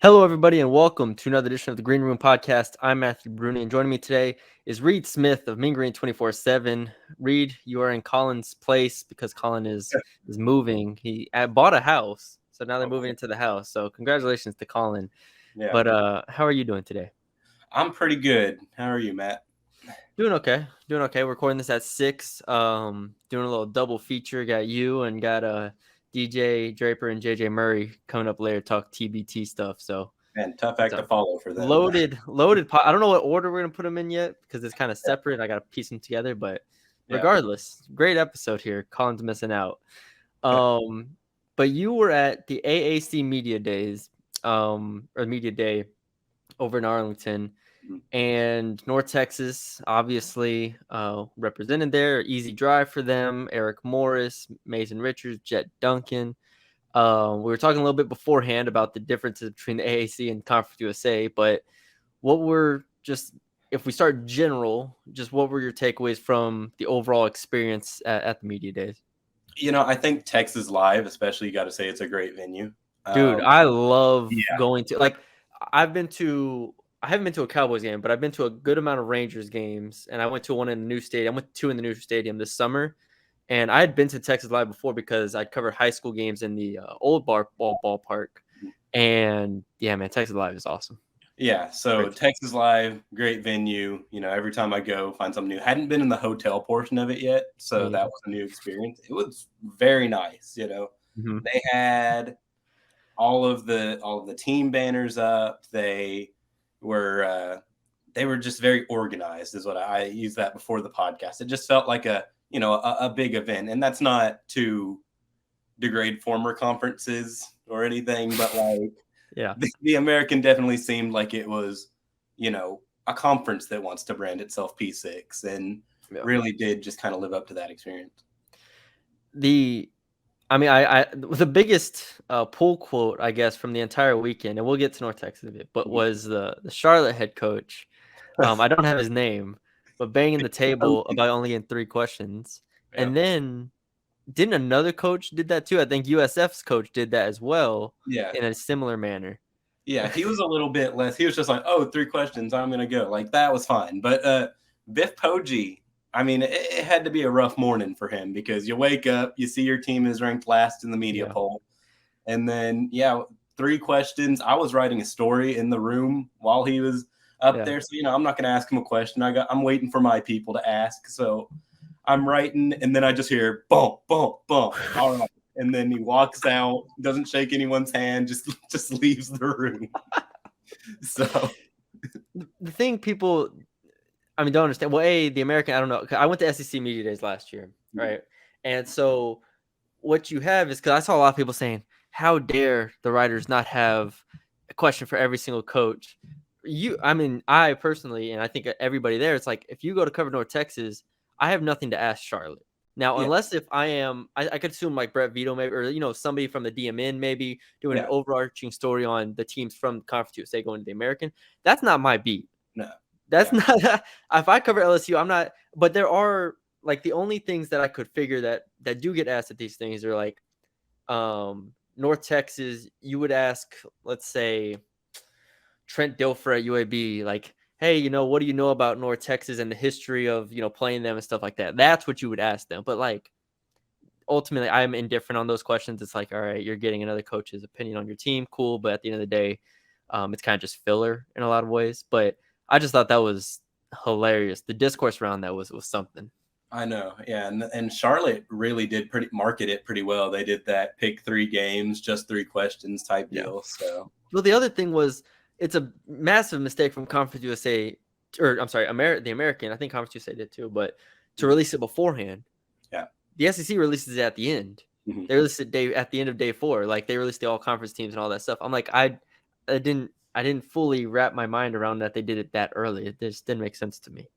Hello, everybody, and welcome to another edition of the Green Room Podcast. I'm Matthew Brune, and joining me today is Reed Smith of Mean Green 24/7. Reed, you are in Colin's place because Colin is moving. He bought a house, so now they're moving into the house. So congratulations to Colin. Yeah. But how are you doing today? I'm pretty good. How are you, Matt? Doing okay. Doing okay. We're recording this at 6. Doing a little double feature. Got you and got DJ Draper and JJ Murray coming up later to talk TBT stuff. So Man, tough act to follow for them. Loaded. I don't know what order we're gonna put them in yet because it's kind of separate. I gotta piece them together, but regardless, great episode here. Colin's missing out. But you were at the AAC Media Days, or Media Day over in Arlington, and North Texas obviously represented there. Easy drive for them. Eric Morris, Mason Richards, Jet Duncan. We were talking a little bit beforehand about the differences between the AAC and Conference USA, but if we start general, just what were your takeaways from the overall experience at the Media Days? I think Texas Live, especially, you got to say it's a great venue. Dude, I love going to, I haven't been to a Cowboys game, but I've been to a good amount of Rangers games, and I went to one in the new stadium. I went to two in the new stadium this summer. And I had been to Texas Live before because I'd covered high school games in the old ballpark. And yeah, man, Texas Live is awesome. Yeah, so Texas Live, great venue. Every time I go, find something new. Hadn't been in the hotel portion of it yet, so that was a new experience. It was very nice. They had all of the team banners up. They were just very organized, is what I used that before the podcast. It just felt like a big event, and that's not to degrade former conferences or anything, but the American definitely seemed like it was, a conference that wants to brand itself P6 and really did just kind of live up to that experience. The biggest pull quote, I guess, from the entire weekend, and we'll get to North Texas a bit, but was the Charlotte head coach. I don't have his name, but banging the table about only getting 3 questions. And then didn't another coach did that too? I think USF's coach did that as well. Yeah. In a similar manner. Yeah, he was a little bit less. He was just like, 3 questions, I'm going to go. Like, that was fine. But Biff Poggi, it had to be a rough morning for him because you wake up, you see your team is ranked last in the media poll. And then, 3 questions. I was writing a story in the room while he was up there. So, I'm not going to ask him a question. I'm waiting for my people to ask. So I'm writing, and then I just hear, bump, bump, bump. All right. And then he walks out, doesn't shake anyone's hand, just leaves the room. So the thing people, don't understand. Well, the American, I don't know. I went to SEC Media Days last year, right? And so what you have is, because I saw a lot of people saying, how dare the writers not have a question for every single coach? I personally, and I think everybody there, it's like, if you go to cover North Texas, I have nothing to ask Charlotte. Now, unless if I could assume like Brett Vito maybe, or, somebody from the DMN maybe doing an overarching story on the teams from Conference USA going to the American. That's not my beat. No. That's not – if I cover LSU, I'm not – but there are – like the only things that I could figure that do get asked at these things are like North Texas, you would ask, let's say, Trent Dilfer at UAB, like, hey, what do you know about North Texas and the history of, playing them and stuff like that? That's what you would ask them. But like, ultimately, I'm indifferent on those questions. It's like, all right, you're getting another coach's opinion on your team. Cool. But at the end of the day, it's kind of just filler in a lot of ways. But I just thought that was hilarious. The discourse around that was something. I know. Yeah. And Charlotte really did market it pretty well. They did that pick 3 games, just 3 questions type deal. So, well, the other thing was, it's a massive mistake from Conference USA, or I'm sorry, the American. I think Conference USA did too, but to release it beforehand. Yeah. The SEC releases it at the end. Mm-hmm. They released it at the end of day 4. Like they released the all conference teams and all that stuff. I'm like, I didn't fully wrap my mind around that they did it that early. It just didn't make sense to me.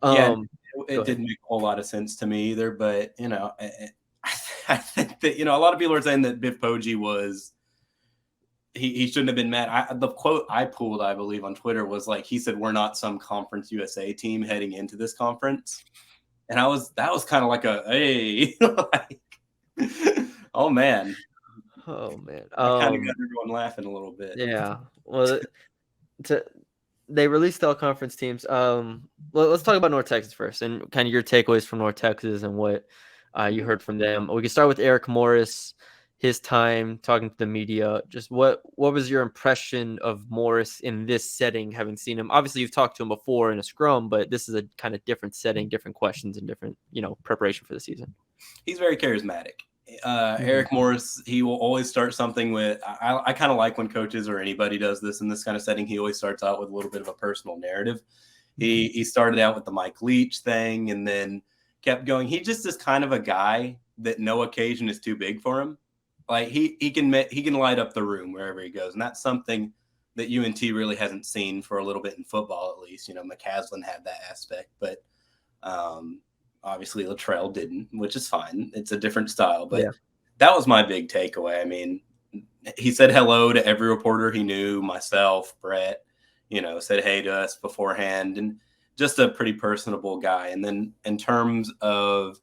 It didn't make a whole lot of sense to me either. But I think that a lot of people are saying that Biff Poggi was. He shouldn't have been mad. The quote I pulled, I believe, on Twitter was like, he said, "We're not some Conference USA team heading into this conference," and that was kind of like a hey, like, oh man, Oh man. I kind of got everyone laughing a little bit. Yeah. Well, they released all conference teams. Let's talk about North Texas first, and kind of your takeaways from North Texas and what you heard from them. We can start with Eric Morris, his time talking to the media. Just what was your impression of Morris in this setting, having seen him? Obviously, you've talked to him before in a scrum, but this is a kind of different setting, different questions, and different preparation for the season. He's very charismatic. Eric Morris, he will always start something with, I kind of like when coaches or anybody does this in this kind of setting. He always starts out with a little bit of a personal narrative. He started out with the Mike Leach thing and then kept going. He just is kind of a guy that no occasion is too big for him. Like he can light up the room wherever he goes. And that's something that UNT really hasn't seen for a little bit in football, at least. McCaslin had that aspect, but obviously Latrell didn't, which is fine. It's a different style, but that was my big takeaway. I mean, he said hello to every reporter he knew, myself, Brett, said hey to us beforehand, and just a pretty personable guy. And then in terms of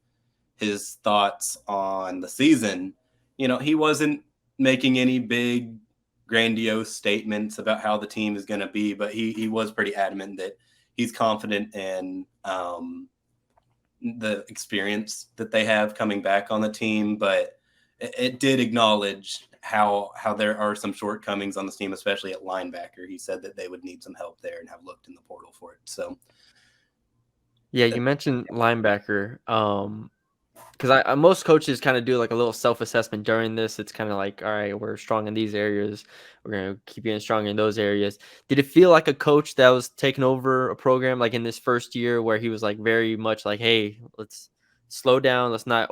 his thoughts on the season, he wasn't making any big grandiose statements about how the team is going to be, but he was pretty adamant that he's confident in the experience that they have coming back on the team, but it did acknowledge how there are some shortcomings on this team, especially at linebacker. He said that they would need some help there and have looked in the portal for it. So, yeah, you mentioned linebacker. Because most coaches kind of do like a little self-assessment during this. It's kind of like, all right, we're strong in these areas. We're going to keep getting strong in those areas. Did it feel like a coach that was taking over a program like in this first year where he was like very much like, hey, let's slow down. Let's not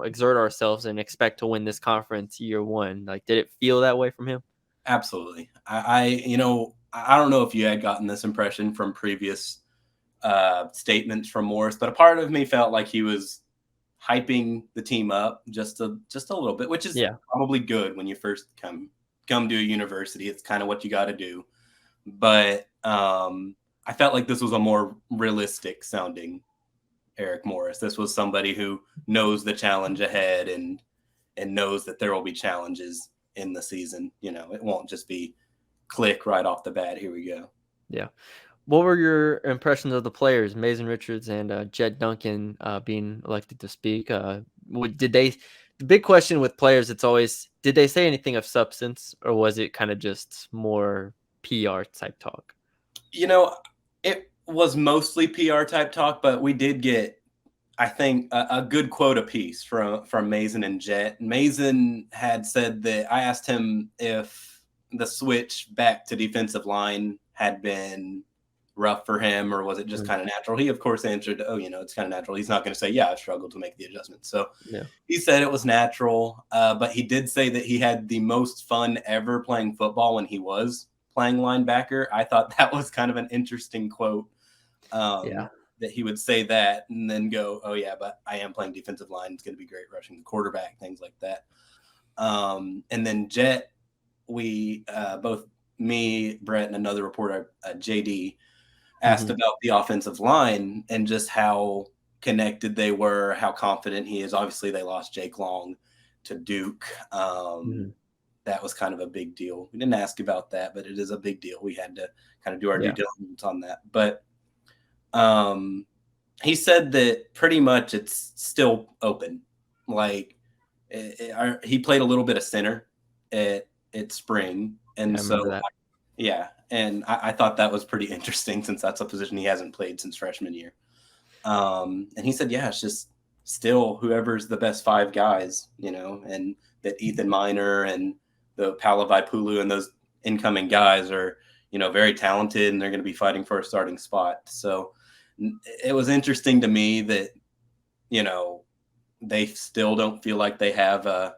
exert ourselves and expect to win this conference year one. Like, did it feel that way from him? Absolutely. I don't know if you had gotten this impression from previous statements from Morris, but a part of me felt like he was hyping the team up just a little bit, which is probably good when you first come to a university. It's kind of what you got to do. But I felt like this was a more realistic sounding Eric Morris. This was somebody who knows the challenge ahead and knows that there will be challenges in the season. It won't just be click right off the bat. Here we go. Yeah. What were your impressions of the players, Mason Richards and Jed Duncan, being elected to speak? The big question with players, it's always, did they say anything of substance, or was it kind of just more PR type talk? It was mostly PR type talk, but we did get, I think, a good quote apiece from Mason and Jet. Mason had said that I asked him if the switch back to defensive line had been rough for him, or was it just kind of natural? He, of course, answered, it's kind of natural. He's not going to say, I struggled to make the adjustment. So he said it was natural, but he did say that he had the most fun ever playing football when he was playing linebacker. I thought that was kind of an interesting quote, that he would say that and then go, but I am playing defensive line. It's going to be great rushing the quarterback, things like that. And then Jet, we both, me, Brett, and another reporter, JD, asked about the offensive line and just how connected they were, how confident he is. Obviously, they lost Jake Long to Duke. That was kind of a big deal. We didn't ask about that, but it is a big deal. We had to kind of do our due diligence on that. But he said that pretty much it's still open. Like he played a little bit of center at spring. And and I thought that was pretty interesting since that's a position he hasn't played since freshman year. And he said, it's just still whoever's the best five guys, and that Ethan Miner and the Palavai Pulu and those incoming guys are, very talented, and they're going to be fighting for a starting spot. So it was interesting to me that, they still don't feel like they have a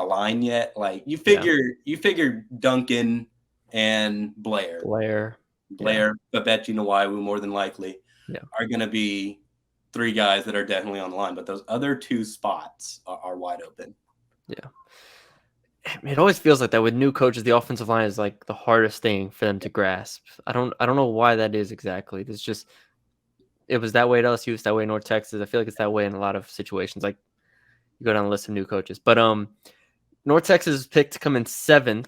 line yet. Like you figure Duncan and Blair, Babette Nawaiwu more than likely are going to be three guys that are definitely on the line, but those other two spots are wide open. Yeah. It always feels like that with new coaches. The offensive line is like the hardest thing for them to grasp. I don't know why that is exactly. It's just, it was that way at LSU, it's that way in North Texas. I feel like it's that way in a lot of situations. Like you go down the list of new coaches, but North Texas is picked to come in 7th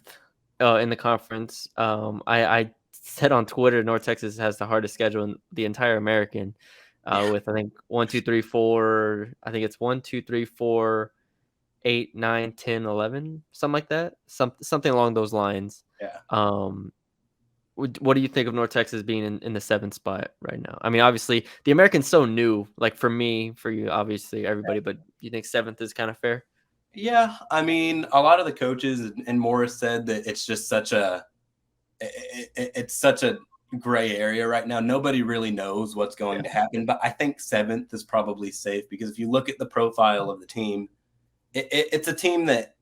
in the conference. I said on Twitter, North Texas has the hardest schedule in the entire American, with I think 1, 2, 3, 4. I think it's 1, 2, 3, 4, 8, 9, 10, 11, something like that. Something along those lines. Yeah. What do you think of North Texas being in the 7th spot right now? I mean, obviously the American's so new. Like for me, for you, obviously everybody. But do you think 7th is kind of fair? Yeah, I mean, a lot of the coaches and Morris said that it's just such a gray area right now. Nobody really knows what's going to happen, but I think 7th is probably safe because if you look at the profile of the team, it's a team that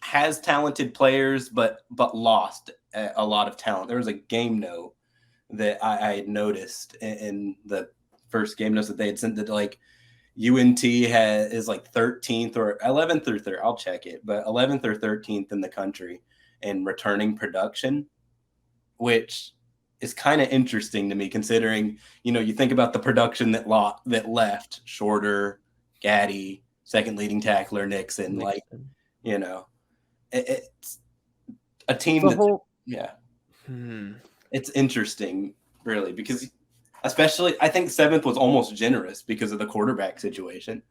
has talented players, but lost a lot of talent. There was a game note that I had noticed in the first game notes that they had sent that like UNT is like 13th or 11th or 3rd. I'll check it, but 11th or 13th in the country in returning production, which is kind of interesting to me considering, you think about the production that left Shorter, Gaddy, second leading tackler, Nixon. Like, it's a team it's interesting really because especially I think 7th was almost generous because of the quarterback situation.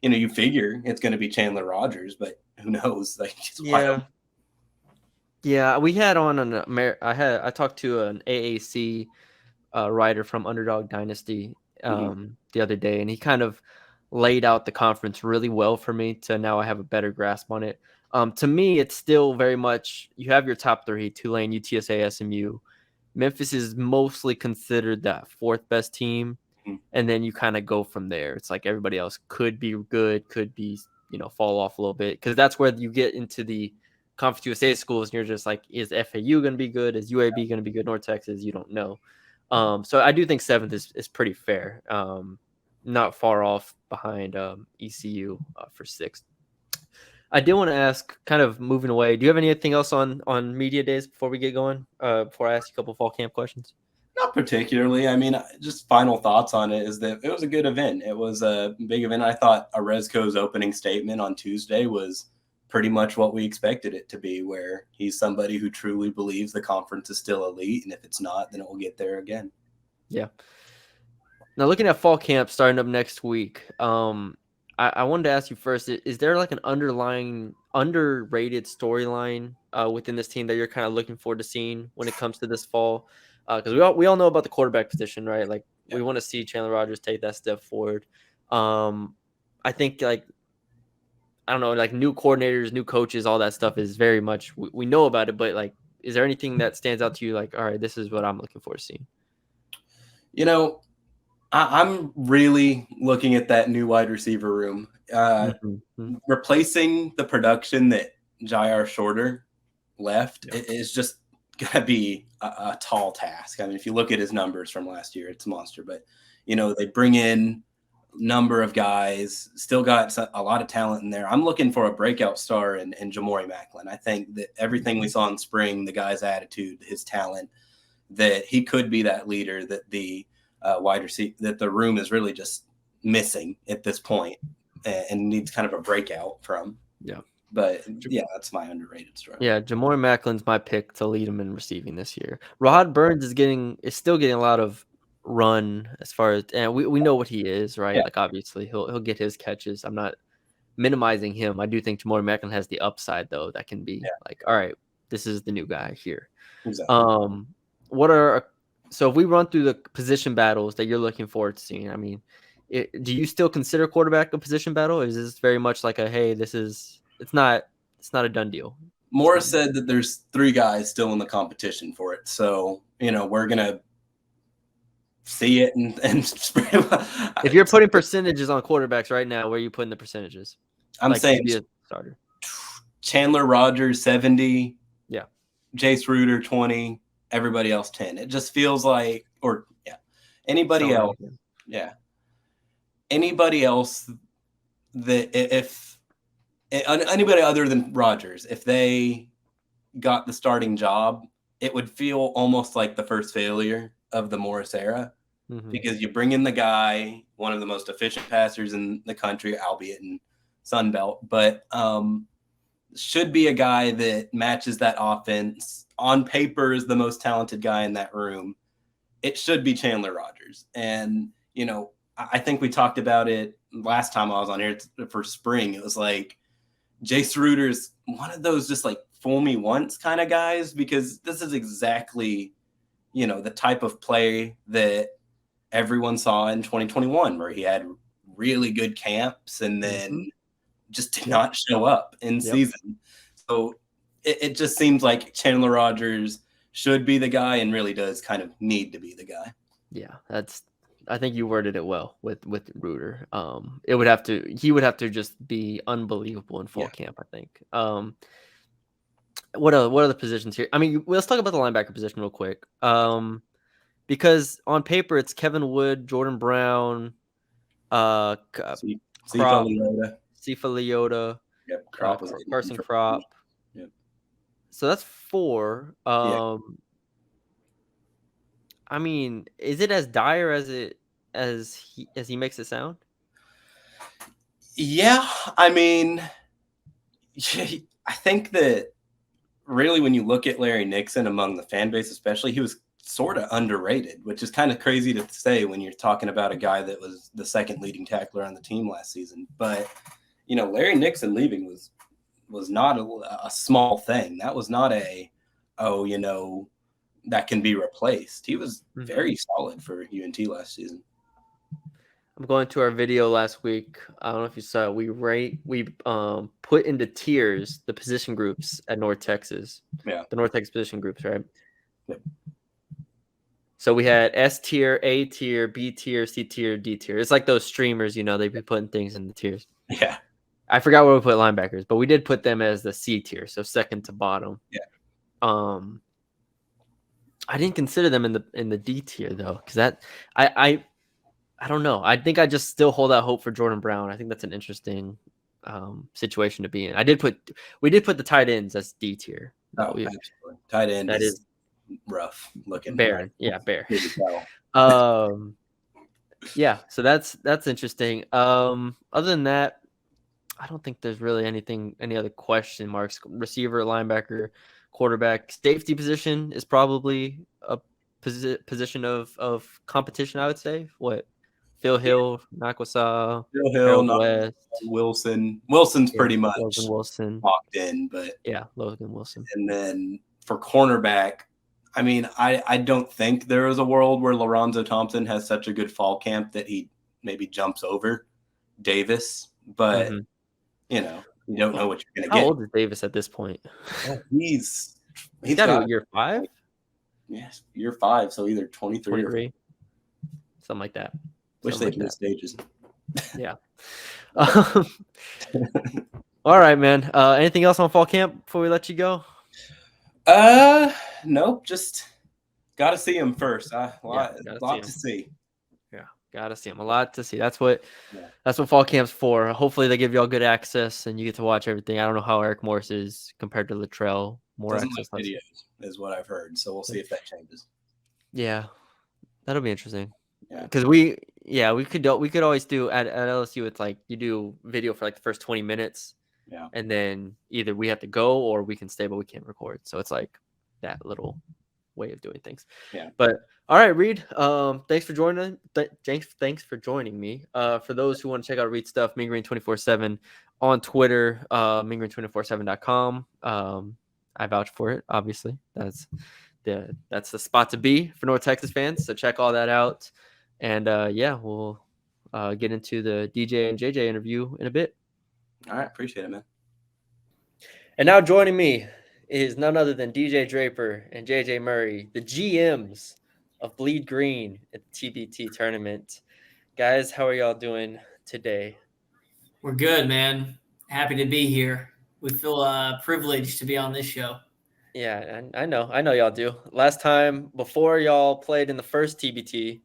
You figure it's going to be Chandler Rogers, but who knows? Like, yeah. We had on I talked to an AAC writer from Underdog Dynasty the other day, and he kind of laid out the conference really well for me to now I have a better grasp on it. To me, it's still very much you have your top 3: Tulane, UTSA, SMU. Memphis is mostly considered that 4th best team, and then you kind of go from there. It's like everybody else could be good, could be fall off a little bit because that's where you get into the Conference USA schools, and you're just like, is FAU going to be good? Is UAB going to be good? North Texas, you don't know. So I do think 7th is pretty fair. Not far off behind ECU for 6th. I did want to ask, kind of moving away, do you have anything else on media days before we get going? Before I ask you a couple fall camp questions? Not particularly. I mean, just final thoughts on it is that it was a good event. It was a big event. I thought Orozco's opening statement on Tuesday was pretty much what we expected it to be, where he's somebody who truly believes the conference is still elite, and if it's not, then it will get there again. Yeah. Now, looking at fall camp starting up next week, I wanted to ask you first, is there like an underlying underrated storyline within this team that you're kind of looking forward to seeing when it comes to this fall? Because we all know about the quarterback position, right? Like we want to see Chandler Rogers take that step forward. I think like, I don't know, like new coordinators, new coaches, all that stuff is very much, we know about it, but like, is there anything that stands out to you? Like, all right, this is what I'm looking forward to seeing. I'm really looking at that new wide receiver room. Replacing the production that J.R. Shorter left is just going to be a tall task. I mean, if you look at his numbers from last year, it's a monster. But, they bring in a number of guys, still got a lot of talent in there. I'm looking for a breakout star in Jamori Macklin. I think that everything we saw in spring, the guy's attitude, his talent, that he could be that leader that the wide receiver that the room is really just missing at this point and needs kind of a breakout from. Yeah. But yeah, that's my underrated story. Yeah, Jamori Macklin's my pick to lead him in receiving this year. Rod Burns is still getting a lot of run as far as, and we know what he is, right? Yeah. Like obviously he'll get his catches. I'm not minimizing him. I do think Jamori Macklin has the upside though that can be like, all right, this is the new guy here. Exactly. So if we run through the position battles that you're looking forward to seeing, I mean, do you still consider quarterback a position battle? Or is this very much like it's not a done deal? Morris said that there's 3 guys still in the competition for it. So, we're going to see it and if you're putting percentages on quarterbacks right now, where are you putting the percentages? I'm saying be a starter. Chandler Rogers 70. Yeah. Jace Ruder 20. Everybody else 10. It just feels like, anybody else. Yeah. Anybody else that if anybody other than Rogers, if they got the starting job, it would feel almost like the first failure of the Morris era because you bring in the guy, one of the most efficient passers in the country, albeit in Sun Belt, but should be a guy that matches that offense. On paper is the most talented guy in that room. It should be Chandler Rogers. And, you know, I think we talked about it last time I was on here for spring. It was like Jace Ruder's one of those just like fool me once kind of guys, because this is exactly, you know, the type of play that everyone saw in 2021, where he had really good camps and then just did not show up in season. So it just seems like Chandler Rogers should be the guy and really does kind of need to be the guy. Yeah, I think you worded it well with Ruder. He would have to just be unbelievable in fall camp, I think. What are the positions here? I mean, let's talk about the linebacker position real quick. Because on paper it's Kevin Wood, Jordan Brown, Sifa Leota, Carson Kropp. Yep. So that's 4. I mean, is it as dire as he makes it sound? Yeah, I mean, I think that really when you look at Larry Nixon among the fan base, especially, he was sort of underrated, which is kind of crazy to say when you're talking about a guy that was the second leading tackler on the team last season. But, you know, Larry Nixon leaving was not a small thing. That was not you know, that can be replaced. He was very solid for UNT last season. I'm going to our video last week. I don't know if you saw it. We put into tiers the position groups at North Texas. Yeah. The North Texas position groups, right? Yep. So we had S tier, A tier, B tier, C tier, D tier. It's like those streamers, you know, they'd be putting things in the tiers. Yeah. I forgot where we put linebackers, but we did put them as the C tier, so second to bottom. Yeah. I didn't consider them in the D tier though, because that I don't know. I think I just still hold out hope for Jordan Brown. I think that's an interesting situation to be in. We did put the tight ends as D tier. Oh, absolutely. Tight end is rough looking. Bare. Right? Yeah, bare. Yeah, so that's interesting. Other than that, I don't think there's really any other question marks. Receiver, linebacker, quarterback, safety position is probably a position of competition, I would say. What? Phil Hill, Nakwasa, Phil Hill, West, Wilson. Wilson's pretty much Wilson locked in, but Logan Wilson. And then for cornerback, I mean, I don't think there is a world where Lorenzo Thompson has such a good fall camp that he maybe jumps over Davis, but you know, you don't know what you're going to get. How old is Davis at this point? He's got year 5. Yes, year 5, so either 23 or something like that. Wish they did stages. Yeah. All right, man. Anything else on fall camp before we let you go? Nope. Just got to see him first. A lot to see. Yeah, gotta see him. A lot to see. That's what fall camp's for. Hopefully they give you all good access and you get to watch everything. I don't know how Eric Morris is compared to Luttrell. More access videos is what I've heard. So we'll see if that changes. Yeah, that'll be interesting. Yeah, because we could always do at LSU. It's like you do video for like the first 20 minutes. Yeah, and then either we have to go or we can stay, but we can't record. So it's like that little way of doing things. Yeah. But all right, Reed. Thanks for joining. Thanks for joining me. For those who want to check out Reed's stuff, Mean Green 24/7 on Twitter, meangreen247.com. I vouch for it. Obviously, that's the spot to be for North Texas fans. So check all that out. And we'll get into the DJ and JJ interview in a bit. All right. Appreciate it, man. And now joining me is none other than DJ Draper and JJ Murray, the GMs of Bleed Green at the TBT tournament. Guys, how are y'all doing today? We're good, man. Happy to be here. We feel privileged to be on this show. Yeah, I know y'all do. Last time, before y'all played in the first TBT,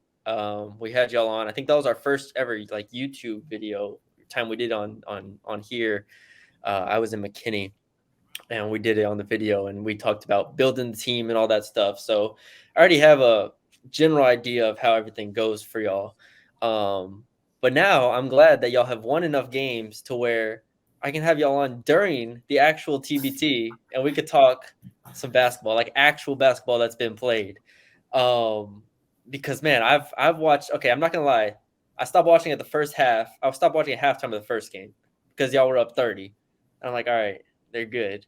we had y'all on. I think that was our first ever like YouTube video time we did on here. I was in McKinney and we did it on the video and we talked about building the team and all that stuff. So I already have a general idea of how everything goes for y'all. But now I'm glad that y'all have won enough games to where I can have y'all on during the actual TBT, and we could talk some basketball, like actual basketball that's been played. Because man, I've watched. Okay, I'm not gonna lie. I stopped watching at the first half. I stopped watching at halftime of the first game because y'all were up 30. I'm like, all right, they're good.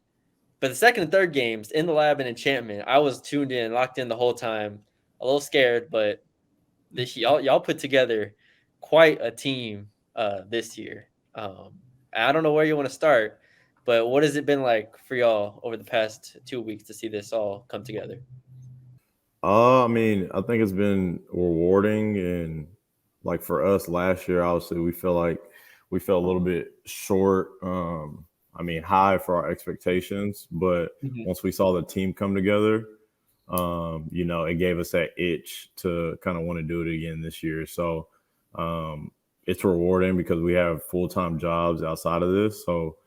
But the second and third games in the lab and enchantment, I was tuned in, locked in the whole time. A little scared, but y'all put together quite a team this year. I don't know where you want to start, but what has it been like for y'all over the past 2 weeks to see this all come together? I mean, I think it's been rewarding, and like for us last year, obviously we feel like we fell a little bit short. I mean, high for our expectations, but once we saw the team come together, it gave us that itch to kind of want to do it again this year. So it's rewarding because we have full-time jobs outside of this. So,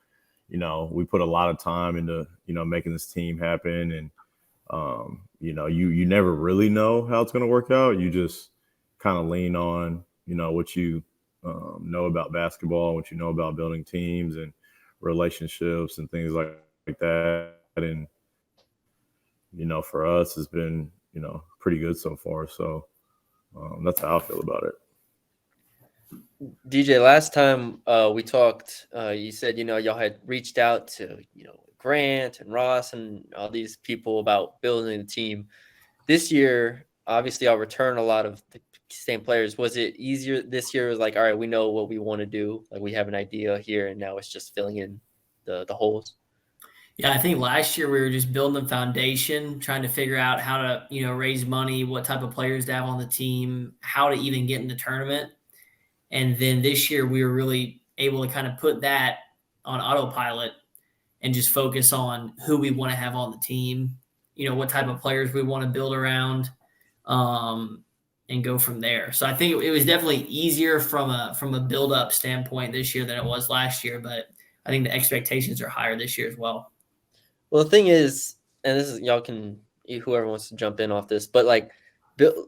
we put a lot of time into, making this team happen. And, you never really know how it's going to work out. You just kind of lean on, what you know about basketball, what you know about building teams and relationships and things like that. And, for us, it's been, pretty good so far. So that's how I feel about it. DJ, last time we talked, you said, y'all had reached out to, Grant and Ross and all these people about building the team. This year, obviously, I'll return a lot of the same players. Was it easier this year? It was like, all right, we know what we want to do. Like, we have an idea here, and now it's just filling in the holes. Yeah, I think last year we were just building the foundation, trying to figure out how to, raise money, what type of players to have on the team, how to even get in the tournament. And then this year we were really able to kind of put that on autopilot and just focus on who we want to have on the team, what type of players we want to build around, and go from there. So I think it was definitely easier from a build-up standpoint this year than it was last year, but I think the expectations are higher this year as well. Well, the thing is, and this is, y'all can, whoever wants to jump in off this, but like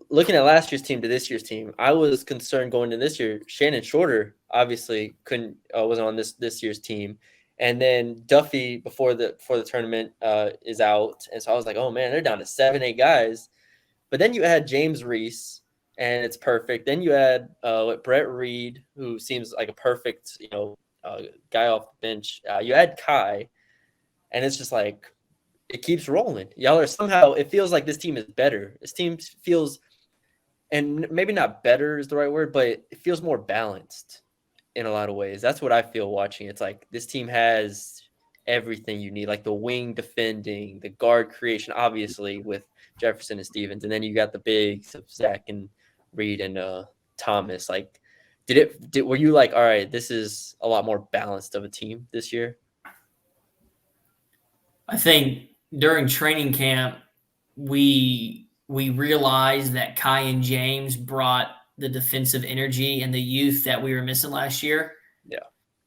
looking at last year's team to this year's team, I was concerned going into this year. Shannon Shorter obviously wasn't on this year's team, and then Duffy before the tournament is out, and so I was like, oh man, they're down to 7-8 guys. But then you add James Reese, and it's perfect. Then you add Brett Reed, who seems like a perfect guy off the bench. You add Kai. And it's just like, it keeps rolling. Y'all are somehow, it feels like this team is better. This team feels, and maybe not better is the right word, but it feels more balanced in a lot of ways. That's what I feel watching. It's like this team has everything you need, like the wing defending, the guard creation, obviously with Jefferson and Stevens. And then you got the bigs of Zach and Reed and Thomas. Like, were you like, all right, this is a lot more balanced of a team this year? I think during training camp, we realized that Kai and James brought the defensive energy and the youth that we were missing last year. Yeah.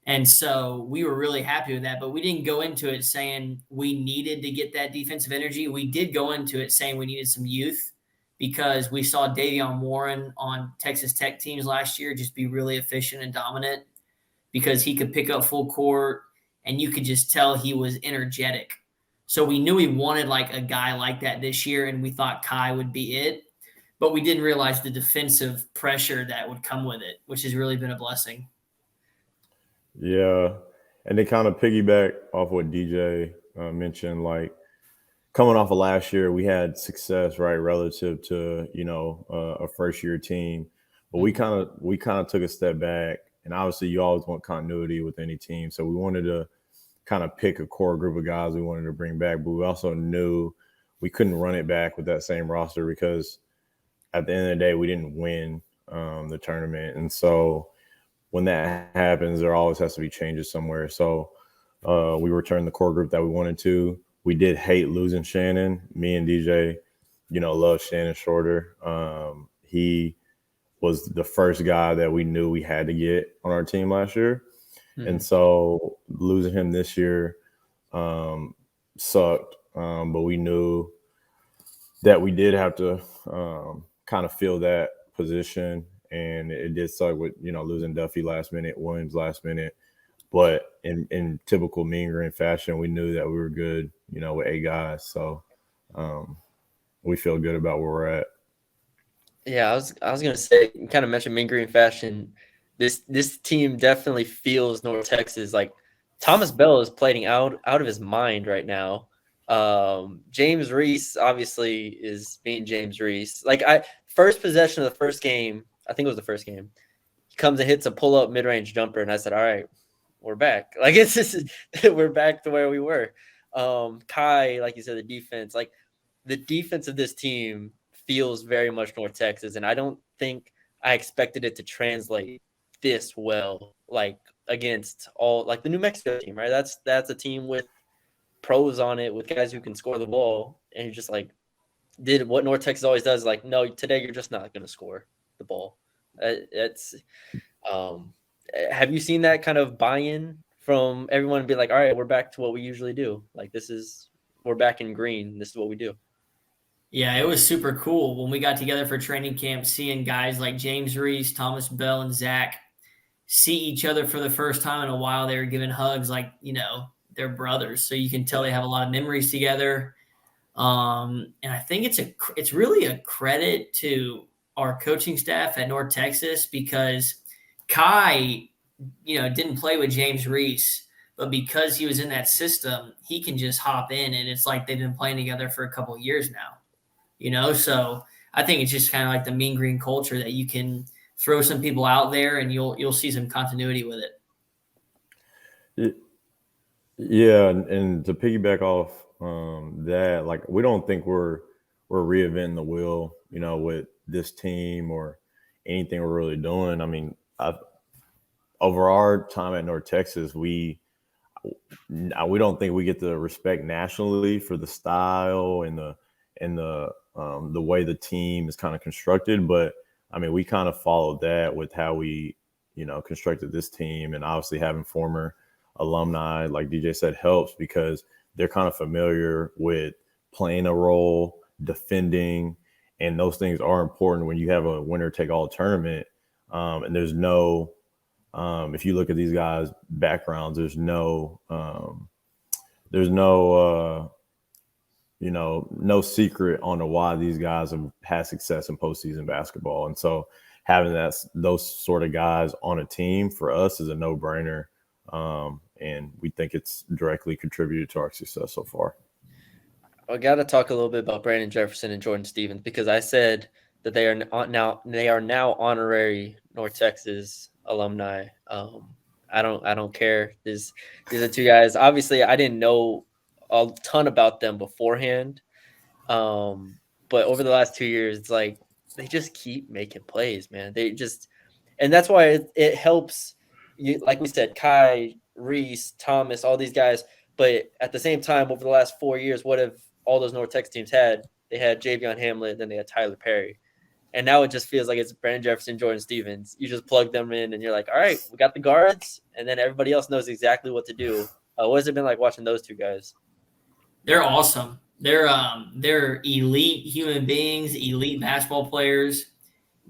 And so we were really happy with that, but we didn't go into it saying we needed to get that defensive energy. We did go into it saying we needed some youth because we saw Davion Warren on Texas Tech teams last year just be really efficient and dominant because he could pick up full court and you could just tell he was energetic. So we knew we wanted like a guy like that this year, and we thought Kai would be it. But we didn't realize the defensive pressure that would come with it, which has really been a blessing. Yeah. And they kind of piggyback off what DJ mentioned, like coming off of last year, we had success, right, relative to, a first-year team. But we kind of took a step back, and obviously you always want continuity with any team. So we wanted to kind of pick a core group of guys we wanted to bring back, but we also knew we couldn't run it back with that same roster because at the end of the day, we didn't win the tournament. And so when that happens, there always has to be changes somewhere. So we returned the core group that we wanted to. We did hate losing Shannon. Me and DJ, love Shannon Shorter. He was the first guy that we knew we had to get on our team last year. And so losing him this year sucked, but we knew that we did have to kind of fill that position, and it did suck with losing Duffy last minute, Williams last minute. But in typical Mean Green fashion, we knew that we were good, with 8 guys. So we feel good about where we're at. Yeah, I was gonna say, you kind of mentioned Mean Green fashion. This team definitely feels North Texas. Like Thomas Bell is playing out of his mind right now. James Reese obviously is being James Reese. Like first possession of the first game, I think it was the first game. He comes and hits a pull up mid range jumper, and I said, "All right, we're back." Like we're back to where we were. Kai, like you said, the defense of this team feels very much North Texas, and I don't think I expected it to translate this well, like against all like the New Mexico team, right? That's a team with pros on it, with guys who can score the ball, and you're just like did what North Texas always does, like, no, today you're just not going to score the ball. It's have you seen that kind of buy-in from everyone and be like, all right, we're back to what we usually do? Like we're back in green. This is what we do. Yeah, it was super cool when we got together for training camp, seeing guys like James Reese, Thomas Bell, and Zach see each other for the first time in a while. They were giving hugs like, they're brothers. So you can tell they have a lot of memories together. And I think it's really a credit to our coaching staff at North Texas, because Kai, didn't play with James Reese, but because he was in that system, he can just hop in, and it's like they've been playing together for a couple of years now. So I think it's just kind of like the Mean Green culture that you can throw some people out there and you'll see some continuity with it. Yeah, and to piggyback off that, like, we don't think we're reinventing the wheel, with this team or anything we're really doing. I mean, over our time at North Texas, we don't think we get the respect nationally for the style and the way the team is kind of constructed. But I mean, we kind of followed that with how we, constructed this team, and obviously having former alumni, like DJ said, helps because they're kind of familiar with playing a role, defending, and those things are important when you have a winner take all tournament. And there's no, if you look at these guys' backgrounds, there's no secret on why these guys have had success in postseason basketball. And so having those sort of guys on a team for us is a no-brainer. And we think it's directly contributed to our success so far. I got to talk a little bit about Brandon Jefferson and Jordan Stevens, because I said that they are now honorary North Texas alumni. I don't care. These are two guys. Obviously, I didn't know a ton about them beforehand, but over the last 2 years, it's like they just keep making plays, man. And that's why it helps. You, like we said, Kai, Reese, Thomas, all these guys. But at the same time, over the last 4 years, what have all those North Texas teams had? They had Javion Hamlet, then they had Tyler Perry. And now it just feels like it's Brandon Jefferson, Jordan Stevens. You just plug them in, and you're like, all right, we got the guards, and then everybody else knows exactly what to do. What has it been like watching those two guys? They're awesome. They're elite human beings, elite basketball players,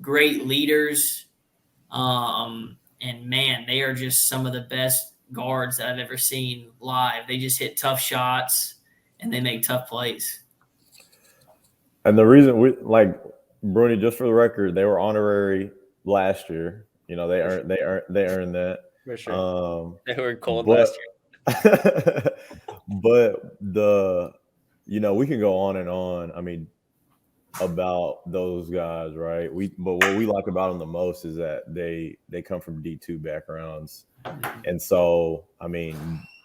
great leaders. And man, they are just some of the best guards that I've ever seen live. They just hit tough shots and they make tough plays. And the reason Brune, just for the record, they were honorary last year. They earned that. For sure. They were cold last year. But we can go on and on. I mean, about those guys, right? But what we like about them the most is that they come from D2 backgrounds. And so, I mean,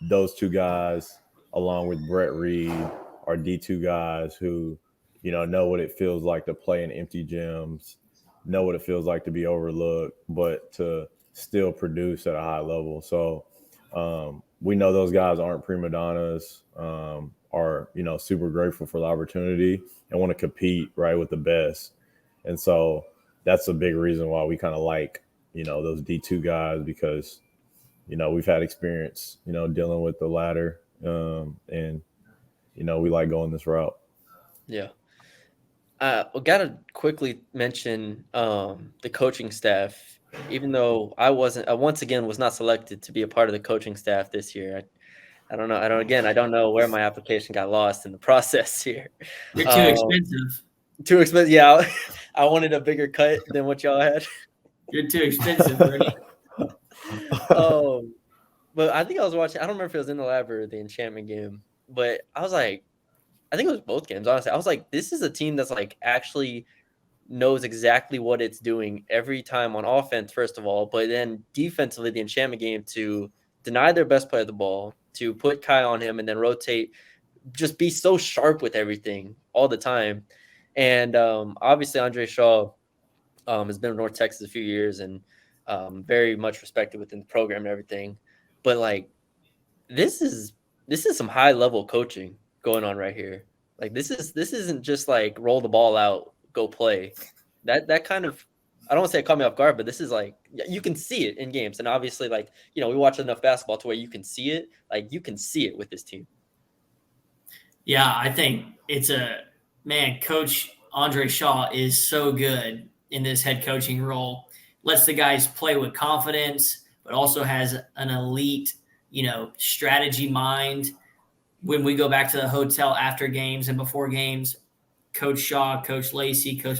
those two guys, along with Brett Reed, are D2 guys who, know what it feels like to play in empty gyms, know what it feels like to be overlooked, but to still produce at a high level. So we know those guys aren't prima donnas, are, super grateful for the opportunity and want to compete right with the best. And so that's a big reason why we kind of like, those D2 guys, because, we've had experience, dealing with the ladder, and, we like going this route. Yeah. We got to quickly mention the coaching staff even though I wasn't, once again was not selected to be a part of the coaching staff this year. I don't know. I don't know where my application got lost in the process here. You're too expensive. Too expensive. Yeah, I wanted a bigger cut than what y'all had. You're too expensive, Brune. But I think I was watching. I don't remember if it was in the lab or the enchantment game, but I was like, I think it was both games. Honestly, I was like, this is a team that's like actually knows exactly what it's doing every time on offense, first of all, but then defensively, the enchantment game to deny their best player the ball, to put Kai on him, and then rotate, just be so sharp with everything all the time. And obviously, Andre Shaw has been in North Texas a few years and very much respected within the program and everything. But like, this is some high level coaching going on right here. Like this isn't just like roll the ball out, go play. That kind of, I don't want to say it caught me off guard, but this is like, you can see it in games. And obviously, like, we watch enough basketball to where you can see it. Like, you can see it with this team. Yeah, I think it's Coach Andre Shaw is so good in this head coaching role. Lets the guys play with confidence, but also has an elite, strategy mind. When we go back to the hotel after games and before games, Coach Shaw, Coach Lacey, Coach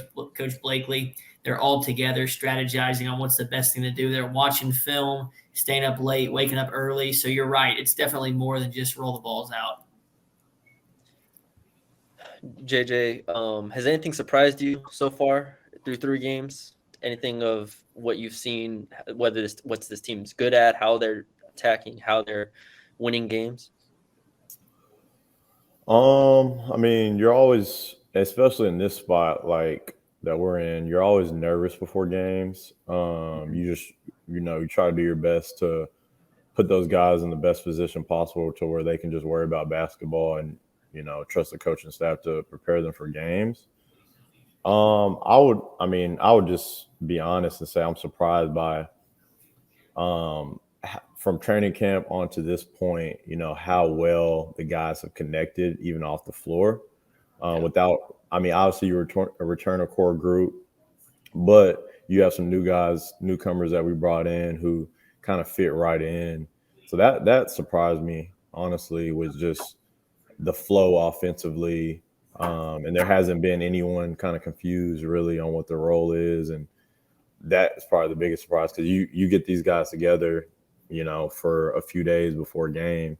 Blakely, they're all together strategizing on what's the best thing to do. They're watching film, staying up late, waking up early. So you're right. It's definitely more than just roll the balls out. JJ, has anything surprised you so far through 3 games? Anything of what you've seen, what's this team's good at, how they're attacking, how they're winning games? I mean, you're always, especially in this spot like that we're in, you're always nervous before games. You just, you try to do your best to put those guys in the best position possible to where they can just worry about basketball and, trust the coaching staff to prepare them for games. I would just be honest and say I'm surprised by, from training camp onto this point, how well the guys have connected even off the floor. Obviously you return a core group, but you have some newcomers that we brought in who kind of fit right in. So that surprised me, honestly, was just the flow offensively. And there hasn't been anyone kind of confused really on what the role is. And that's probably the biggest surprise, because you get these guys together, for a few days before a game,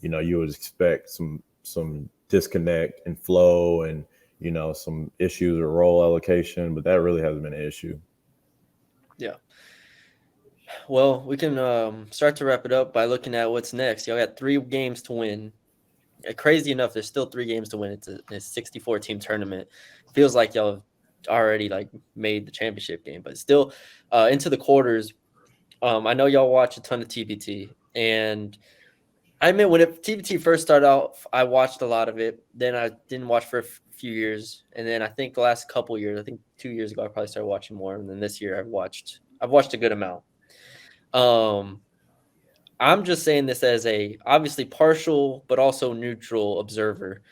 you would expect some disconnect and flow and, some issues with role allocation, but that really hasn't been an issue. Yeah. Well, we can start to wrap it up by looking at what's next. Y'all got 3 games to win. Crazy enough, there's still 3 games to win. It's a 64-team tournament. Feels like y'all have already like made the championship game, but still into the quarters. I know y'all watch a ton of TBT, and I admit when TBT first started out, I watched a lot of it. Then I didn't watch for a few years, and then I think the last couple years, I think 2 years ago, I probably started watching more, and then this year I've watched a good amount. I'm just saying this as a obviously partial but also neutral observer.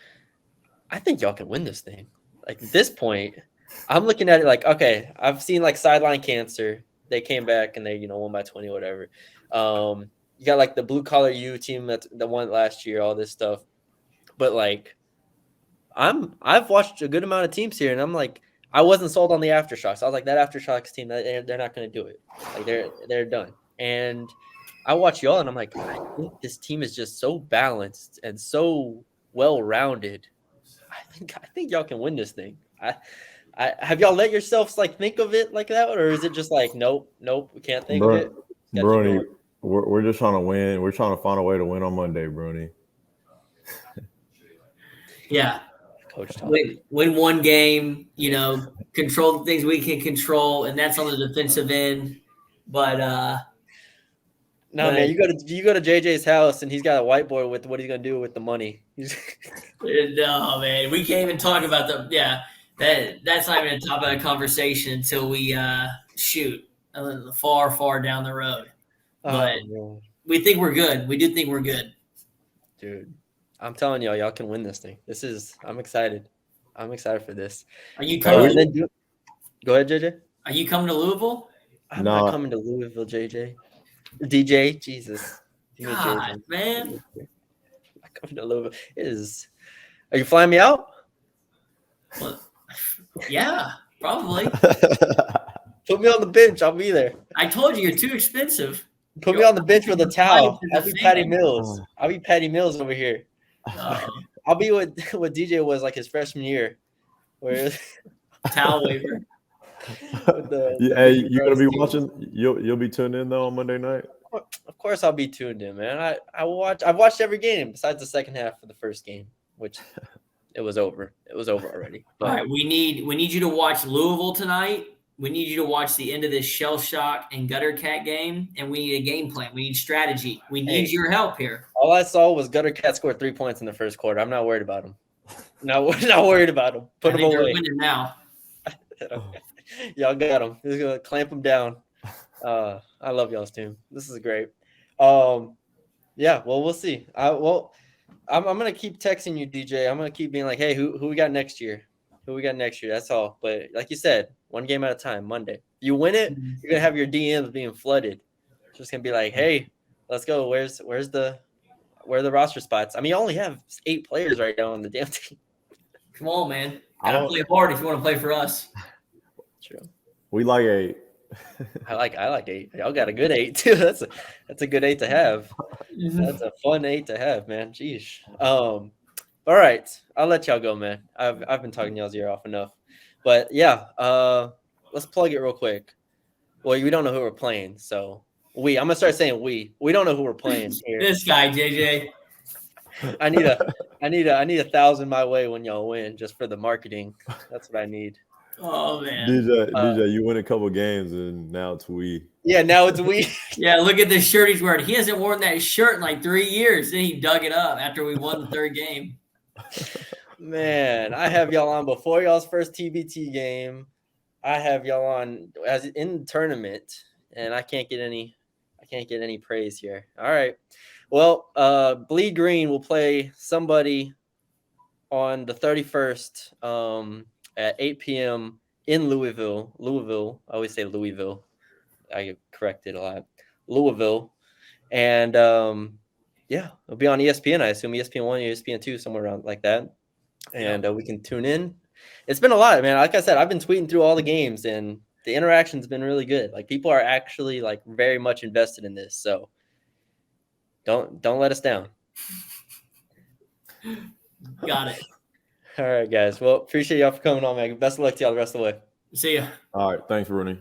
I think y'all can win this thing. Like at this point, I'm looking at it like, okay, I've seen like Sideline Cancer. They came back and they, won by 20 or whatever. You got like the Blue Collar U team that won last year, all this stuff. But like, I've watched a good amount of teams here, and I'm like, I wasn't sold on the Aftershocks. I was like, that Aftershocks team, they're not going to do it. Like they're done. And I watch y'all, and I'm like, I think this team is just so balanced and so well-rounded. I think y'all can win this thing. I have y'all let yourselves like think of it like that, or is it just like nope, we can't think of it? Brune, we're just trying to win. We're trying to find a way to win on Monday, Brune. Yeah, Coach, win 1 game. Control the things we can control, and that's on the defensive end. But man, you go to JJ's house, and he's got a whiteboard with what he's gonna do with the money. No, man, we can't even talk about the That's not even a top of the conversation until we shoot far down the road. But we think we're good. We do think we're good. Dude, I'm telling y'all can win this thing. I'm excited. I'm excited for this. Are you coming? Go ahead, JJ. Are you coming to Louisville? I'm not coming to Louisville, JJ. DJ, Jesus. God, man. I'm coming to Louisville. Are you flying me out? Well, yeah, probably. Put me on the bench. I'll be there. I told you you're too expensive. Put me on the bench with a towel. I'll be Patty Mills. I'll be Patty Mills over here. I'll be what DJ was like his freshman year. Where towel waiver. Hey, you gonna be watching? You'll be tuned in though on Monday night. Of course, I'll be tuned in, man. I've watched every game besides the second half of the first game, which it was over. It was over already. But, all right, we need you to watch Louisville tonight. We need you to watch the end of this Shell Shock and Gutter Cat game, and we need a game plan. We need strategy. We need your help here. All I saw was Gutter Cat score 3 points in the first quarter. I'm not worried about him. Not worried about him. Put him away. They're winning now. Y'all got him. He's gonna clamp him down. I love y'all's team. This is great. Yeah. Well, we'll see. I'm gonna keep texting you, DJ. I'm gonna keep being like, hey, who we got next year? Who we got next year? That's all. But like you said, one game at a time. Monday, you win it, you're gonna have your DMs being flooded. It's just gonna be like, hey, let's go. Where are the roster spots? I mean, you only have 8 players right now on the damn team. Come on, man. Gotta play hard if you want to play for us. True. We like 8. I like 8. Y'all got a good 8 too. That's a good 8 to have. That's a fun 8 to have, man. Jeez. All right, I'll let y'all go, man. I've been talking y'all's ear off enough, but yeah, let's plug it real quick. Well, we don't know who we're playing, so I'm gonna start saying we don't know who we're playing here. This guy, JJ. I need 1,000 my way when y'all win, just for the marketing. That's what I need. Oh man, DJ, you win a couple games and now it's we. Yeah, now it's we. Yeah, look at this shirt he's wearing. He hasn't worn that shirt in like 3 years. Then he dug it up after we won the 3rd game. Man, I have y'all on before y'all's first TBT game. I have y'all on as in the tournament, and I can't get any praise here. All right. Well, Bleed Green will play somebody on the 31st at 8 p.m. in Louisville. I always say Louisville. I get corrected a lot. Louisville. And yeah, it'll be on ESPN, I assume. ESPN 1, ESPN 2, somewhere around like that. And we can tune in. It's been a lot, man. Like I said, I've been tweeting through all the games, and the interaction's been really good. Like, people are actually like very much invested in this. So don't let us down. Got it. All right, guys. Well, appreciate y'all for coming on, man. Best of luck to y'all the rest of the way. See ya. All right. Thanks, Rooney.